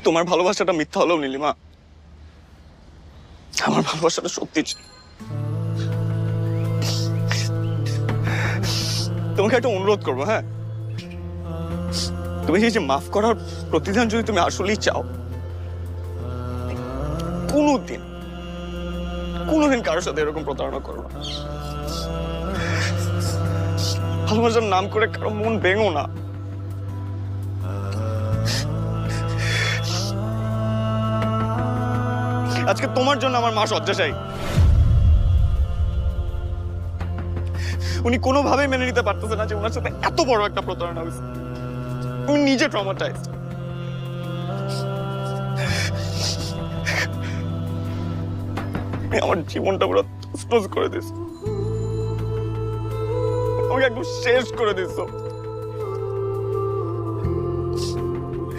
তোমার ভালোবাসাটা মিথ্যা হলেও নীলিমা, আমার ভালোবাসাটা সত্যি ছিল। তোমাকে একটা অনুরোধ করবো, হ্যাঁ, তুমি এই যে মাফ করার প্রতিদান যদি তুমি আসলেই চাও, কোনোদিন কারোর সাথে এরকম প্রতারণা করো না। ভালোবাসার নাম করে কারো মন ভেঙো না। আজকে তোমার জন্য আমার মা শয্যাশায়ী। উনি কোনোভাবেই মেনে নিতে পারতেছে না যে ওনার সাথে এত বড় একটা প্রতারণা হয়েছে। উনি নিজে ট্রমাটাইজ। আমার জীবনটা পুরো তছনছ করে দিস, আমাকে একদম শেষ করে দিস।